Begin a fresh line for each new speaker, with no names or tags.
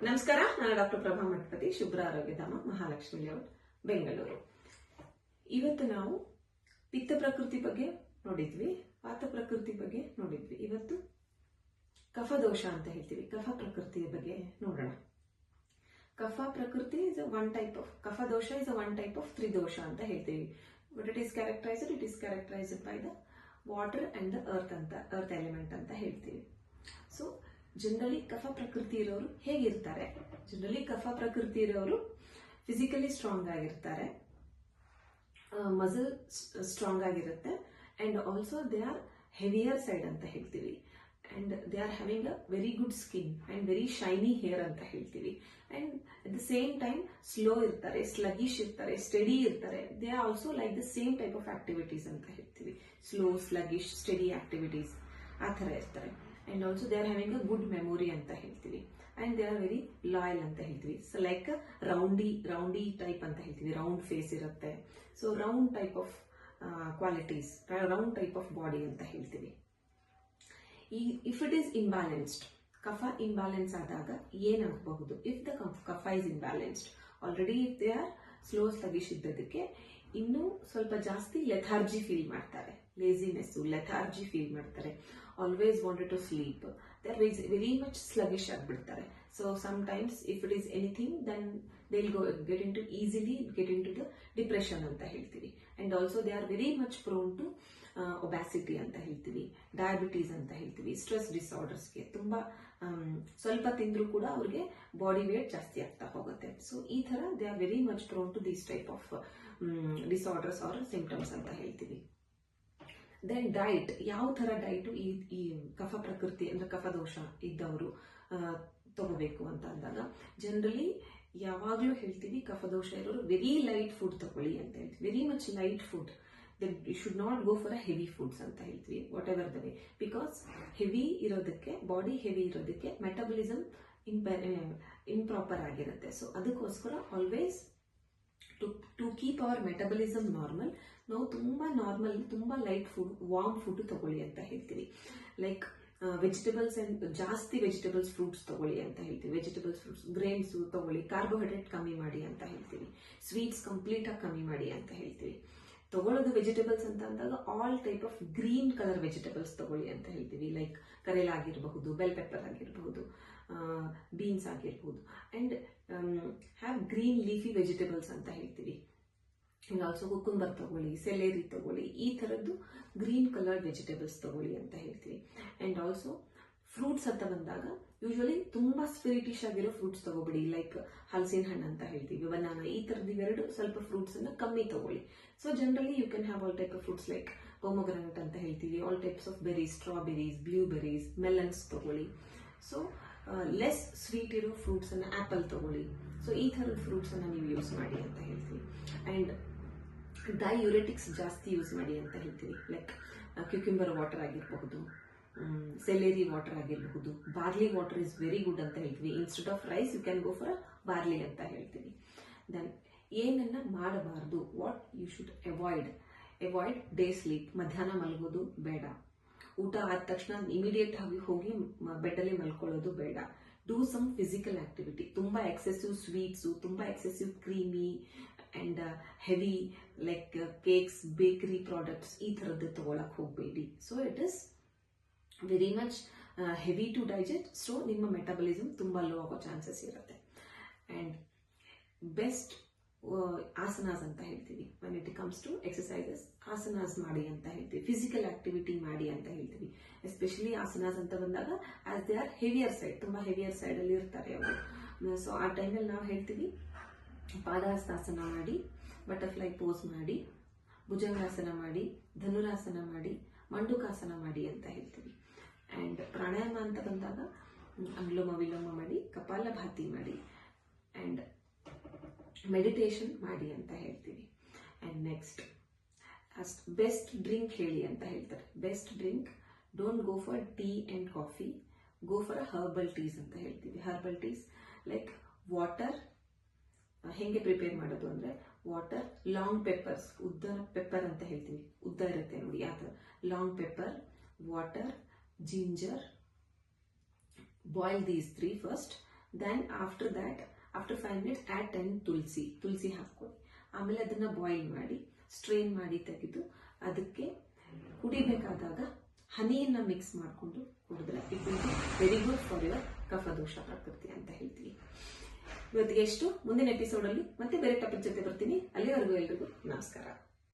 ನಮಸ್ಕಾರ, ನಾನು ಡಾಕ್ಟರ್ ಪ್ರಭಾ ಮಠಪತಿ, ಶುಭ್ರ ಆರೋಗ್ಯಧಾಮ, ಮಹಾಲಕ್ಷ್ಮಿ ಲೇಔಟ್, ಬೆಂಗಳೂರು. ಇವತ್ತು ನಾವು ಪಿತ್ತ ಪ್ರಕೃತಿ ಬಗ್ಗೆ ನೋಡಿದ್ವಿ, ವಾತ ಪ್ರಕೃತಿ ಬಗ್ಗೆ ನೋಡಿದ್ವಿ. ಇವತ್ತು ಕಫ ದೋಷ ಅಂತ ಹೇಳ್ತೀವಿ, ಕಫ ಪ್ರಕೃತಿಯ ಬಗ್ಗೆ ನೋಡೋಣ. ಕಫ ಪ್ರಕೃತಿ ಇಸ್ ಒನ್ ಟೈಪ್ ಆಫ್, ಕಫ ದೋಷ ಇಸ್ ಒನ್ ಟೈಪ್ ಆಫ್ ತ್ರಿದೋಷ ಅಂತ ಹೇಳ್ತೀವಿ. But it is characterised by the water and the earth element ಅಂತ ಹೇಳ್ತೀವಿ. ಸೊ ಜನರಲಿ ಕಫ ಪ್ರಕೃತಿ ಇರೋರು ಹೇಗಿರ್ತಾರೆ? ಜನರಲಿ ಕಫ ಪ್ರಕೃತಿ ಇರೋರು ಫಿಸಿಕಲಿ ಸ್ಟ್ರಾಂಗ್ ಆಗಿರ್ತಾರೆ, ಮಸಲ್ ಸ್ಟ್ರಾಂಗ್ ಆಗಿರುತ್ತೆ, and also they R heavier side ಅಂತ ಹೇಳ್ತೀವಿ, and they are having a very good skin and very shiny hair ಅಂತ ಹೇಳ್ತೀವಿ. And at the same time slow ಇರ್ತಾರೆ, ಸ್ಲಗಿಶ್ ಇರ್ತಾರೆ, ಸ್ಟಡಿ ಇರ್ತಾರೆ. They are also like the same type of activities ಅಂತ ಹೇಳ್ತೀವಿ, slow, ಸ್ಲಗಿಶ್, study activities ಆ ಥರ ಇರ್ತಾರೆ. And also they are having a good memory ಅಂತ ಹೇಳ್ತೀವಿ, and they are very loyal ಅಂತ ಹೇಳ್ತೀವಿ. ಸೊ ಲೈಕ್ ರೌಂಡಿ ಟೈಪ್ ಅಂತ ಹೇಳ್ತೀವಿ, ರೌಂಡ್ ಫೇಸ್ ಇರುತ್ತೆ. So round type of qualities, round type of body ಅಂತ ಹೇಳ್ತೀವಿ. ಇಫ್ ಇಟ್ ಈಸ್ ಇಂಬ್ಯಾಲೆನ್ಸ್ಡ್, ಕಫ ಇಂಬ್ಯಾಲೆನ್ಸ್ ಆದಾಗ ಏನಾಗಬಹುದು? If the kapha is imbalanced, already if they are slow sluggish ಇದ್ದದಕ್ಕೆ ಇನ್ನೂ ಸ್ವಲ್ಪ ಜಾಸ್ತಿ ಲೆಥಾರ್ಜಿ ಫೀಲ್ ಮಾಡ್ತಾರೆ, ಲೇಸಿನೆಸ್, ಲೆಥಾರ್ಜಿ ಫೀಲ್ ಮಾಡ್ತಾರೆ, always wanted to sleep, they are very much sluggish ಆಗಿಬಿಡ್ತಾರೆ. So sometimes if it is anything then they will easily get into the depression ಅಂತ ಹೇಳ್ತೀವಿ. And also they are very much prone to obesity ಅಂತ ಹೇಳ್ತೀವಿ, diabetes ಅಂತ ಹೇಳ್ತೀವಿ, stress ಡಿಸಾರ್ಡರ್ಸ್ಗೆ ತುಂಬಾ ಸ್ವಲ್ಪ ತಿಂದರೂ ಕೂಡ ಅವ್ರಿಗೆ ಬಾಡಿ ವೇಟ್ ಜಾಸ್ತಿ ಆಗ್ತಾ ಹೋಗುತ್ತೆ. ಸೊ ಈ ತರ they are very much prone to this type of disorders or symptoms ಅಂತ ಹೇಳ್ತೀವಿ. ದೆನ್ ಡೈಟ್, ಯಾವ ತರ ಡೈಟು ಈ ಕಫ ಪ್ರಕೃತಿ ಅಂದ್ರೆ ಕಫ ದೋಷ ಇದ್ದವರು ತಗೋಬೇಕು ಅಂತ ಅಂದಾಗ, ಜನರಲಿ ಯಾವಾಗ್ಲೂ ಹೇಳ್ತೀವಿ ಕಫದೋಷ ಇರೋರು ವೆರಿ ಲೈಟ್ ಫುಡ್ ತಗೊಳ್ಳಿ ಅಂತ ಹೇಳ್ತೀವಿ, very much light food. You should not go for a heavy foods ಅಂತ ಹೇಳ್ತೀವಿ, whatever the way. Because heavy ಇರೋದಕ್ಕೆ, ಬಾಡಿ ಹೆವಿ ಇರೋದಕ್ಕೆ ಮೆಟಬಲಿಸಮ್ ಇಂಪ್ರಾಪರ್ ಆಗಿರುತ್ತೆ. ಸೊ ಅದಕ್ಕೋಸ್ಕರ always to keep our metabolism normal, ನಾವು ತುಂಬಾ ಲೈಟ್ ಫುಡ್, ವಾರ್ಮ್ ಫುಡ್ ತಗೊಳ್ಳಿ ಅಂತ ಹೇಳ್ತೀವಿ. ಲೈಕ್ ವೆಜಿಟೇಬಲ್ಸ್ ಅಂಡ್ ಜಾಸ್ತಿ ವೆಜಿಟೇಬಲ್ಸ್, ಫ್ರೂಟ್ಸ್ ತಗೊಳ್ಳಿ ಅಂತ ಹೇಳ್ತೀವಿ, ವೆಜಿಟೇಬಲ್ಸ್, ಫ್ರೂಟ್ಸ್, ಗ್ರೇನ್ಸ್ ತಗೊಳ್ಳಿ, ಕಾರ್ಬೋಹೈಡ್ರೇಟ್ ಕಮ್ಮಿ ಮಾಡಿ ಅಂತ ಹೇಳ್ತೀವಿ, ಸ್ವೀಟ್ಸ್ ಕಂಪ್ಲೀಟ್ ಆಗಿ ಕಮ್ಮಿ ಮಾಡಿ ಅಂತ ಹೇಳ್ತೀವಿ. ತಗೊಳ್ಳೋದು ವೆಜಿಟೇಬಲ್ಸ್ ಅಂತ ಅಂದಾಗ all type of green colour vegetables ತಗೊಳ್ಳಿ ಅಂತ ಹೇಳ್ತೀವಿ. ಲೈಕ್ ಕರೇಲಾ ಆಗಿರಬಹುದು, ಬೆಲ್ ಪೆಪ್ಪರ್ ಆಗಿರಬಹುದು, ಬೀನ್ಸ್ ಆಗಿರಬಹುದು, and have green leafy vegetables ಅಂತ ಹೇಳ್ತೀವಿ. ಅಂಡ್ ಆಲ್ಸೋ ಕುಕುಂಬರ್ ತಗೊಳ್ಳಿ, ಸೆಲೇರಿ ತಗೊಳ್ಳಿ, ಈ ತರದ್ದು ಗ್ರೀನ್ ಕಲರ್ ವೆಜಿಟೇಬಲ್ಸ್ ತಗೊಳ್ಳಿ ಅಂತ ಹೇಳ್ತೀವಿ. ಅಂಡ್ ಆಲ್ಸೋ ಫ್ರೂಟ್ಸ್ ಅಂತ ಬಂದಾಗ ಯೂಶುವಲಿ ತುಂಬಾ ಸ್ಪಿರಿಟಿಶ್ ಆಗಿರೋ ಫ್ರೂಟ್ಸ್ ತಗೋಬೇಡಿ, ಲೈಕ್ ಹಲಸಿನ ಹಣ್ಣು ಅಂತ ಹೇಳ್ತೀವಿ, ಬನಾನಾ, ಈ ತರದ್ದು ಇವೆರಡು ಸ್ವಲ್ಪ ಫ್ರೂಟ್ಸ್ ಅನ್ನ ಕಮ್ಮಿ ತಗೊಳ್ಳಿ. So generally you can have all type of fruits like pomegranate ಅಂತ ಹೇಳ್ತೀವಿ, all types of berries, strawberries, blueberries, melons ತಗೊಳ್ಳಿ. ಸೊ ಲೆಸ್ ಸ್ವೀಟ್ ಇರೋ ಫ್ರೂಟ್ಸ್ ಅನ್ನ, ಆಪಲ್ ತಗೊಳ್ಳಿ. ಸೊ ಈ ತರದ ಫ್ರೂಟ್ಸ್ ಅನ್ನ ನೀವು ಯೂಸ್ ಮಾಡಿ ಅಂತ ಹೇಳ್ತೀವಿ. ಅಂಡ್ ಡೈಯುರೆಟಿಕ್ಸ್ ಜಾಸ್ತಿ ಯೂಸ್ ಮಾಡಿ ಅಂತ ಹೇಳ್ತೀವಿ, ಲೈಕ್ ಕ್ಯೂಕ್ಯುಂಬರ್ ವಾಟರ್ ಆಗಿರಬಹುದು, ಸೆಲೇರಿ ವಾಟರ್ ಆಗಿರಬಹುದು, barley water is very good ಅಂತ ಹೇಳ್ತೀವಿ. Instead of rice you can go for barley ಅಂತ ಹೇಳ್ತೀವಿ. ದೆನ್ ಏನನ್ನ ಮಾಡಬಾರ್ದು, what you should avoid day sleep, ಮಧ್ಯಾಹ್ನ ಮಲಗೋದು ಬೇಡ, ಊಟ ಆದ ತಕ್ಷಣ ಇಮಿಡಿಯೇಟ್ ಆಗಿ ಹೋಗಿ ಬೆಡ್ ಅಲ್ಲಿ ಮಲ್ಕೊಳ್ಳೋದು ಬೇಡ. Do some physical activity. ತುಂಬಾ ಎಕ್ಸೆಸಿವ್ ಸ್ವೀಟ್ಸು, ತುಂಬಾ excessive creamy and heavy like cakes, bakery products ಈ ತರದ್ದು ತಗೊಳಕ್ ಹೋಗಬೇಡಿ. So it is very much heavy to digest. So ನಿಮ್ಮ ಮೆಟಬಲಿಸಮ್ ತುಂಬಾ ಲೋ ಆಗೋ ಚಾನ್ಸಸ್ ಇರುತ್ತೆ. ಅಂಡ್ ಬೆಸ್ಟ್ ಆಸನಾಸ್ ಅಂತ ಹೇಳ್ತೀವಿ, when it comes to exercises, asanas ಮಾಡಿ ಅಂತ ಹೇಳ್ತೀವಿ, ಫಿಸಿಕಲ್ ಆಕ್ಟಿವಿಟಿ ಮಾಡಿ ಅಂತ ಹೇಳ್ತೀವಿ. ಎಸ್ಪೆಷಲಿ ಆಸನಾಸ್ ಅಂತ ಬಂದಾಗ as they are heavier side, ತುಂಬಾ ಹೆವಿಯರ್ ಸೈಡ್ ಅಲ್ಲಿ ಇರ್ತಾರೆ ಅವರು. ಸೊ ಆ ಟೈಮಲ್ಲಿ ನಾವು ಹೇಳ್ತೀವಿ ಪಾದಹಸ್ತಾಸನ ಮಾಡಿ, ಬಟರ್ಫ್ಲೈ ಪೋಸ್ ಮಾಡಿ, ಭುಜಂಗಾಸನ ಮಾಡಿ, ಧನುರಾಸನ ಮಾಡಿ, ಮಂಡುಕಾಸನ ಮಾಡಿ ಅಂತ ಹೇಳ್ತೀವಿ. ಅಂಡ್ ಪ್ರಾಣಾಯಾಮ ಅಂತ ಬಂದಾಗ ಅನುಲೋಮ ವಿಲೋಮ ಮಾಡಿ, ಕಪಾಲಭಾತಿ ಮಾಡಿ, ಅಂಡ್ ಮೆಡಿಟೇಷನ್ ಮಾಡಿ ಅಂತ ಹೇಳ್ತೀವಿ. ಅಂಡ್ ನೆಕ್ಸ್ಟ್ ಬೆಸ್ಟ್ ಡ್ರಿಂಕ್ ಹೇಳಿ ಅಂತ ಹೇಳ್ತಾರೆ. Best drink, don't go for tea and coffee, go for herbal teas ಅಂತ ಹೇಳ್ತೀವಿ. ಹರ್ಬಲ್ ಟೀಸ್ ಲೈಕ್ ವಾಟರ್, ಹೆಂಗೆ ಪ್ರಿಪೇರ್ ಮಾಡೋದು ಅಂದ್ರೆ ವಾಟರ್, ಲಾಂಗ್ ಪೆಪ್ಪರ್ಸ್, ಉದ್ದ ಪೆಪ್ಪರ್ ಅಂತ ಹೇಳ್ತೀವಿ, ಉದ್ದ ಇರುತ್ತೆ ನೋಡಿ ಆ ಥರ, long pepper, water, ginger, boil these 3 first, then after 5 minutes add 10 tulsi ಹಾಕ್ಕೊಳ್ಳಿ. ಆಮೇಲೆ ಅದನ್ನ ಬಾಯ್ಲ್ ಮಾಡಿ ಸ್ಟ್ರೈನ್ ಮಾಡಿ ತೆಗೆದು ಅದಕ್ಕೆ ಕುಡಿಬೇಕಾದಾಗ ಹನಿಯನ್ನ ಮಿಕ್ಸ್ ಮಾಡಿಕೊಂಡು ಕುಡಿದ್ರೆ it will be very good for your ಕಫದೋಷ ಪ್ರಕೃತಿ ಅಂತ ಹೇಳ್ತೀವಿ. ಇವತ್ತಿಗೆ ಎಷ್ಟು, ಮುಂದಿನ ಎಪಿಸೋಡಲ್ಲಿ ಮತ್ತೆ ಬೇರೆ ಟಾಪಿಕ್ ಜೊತೆ ಬರ್ತೀನಿ. ಅಲ್ಲಿವರೆಗೂ ಎಲ್ರಿಗೂ ನಮಸ್ಕಾರ.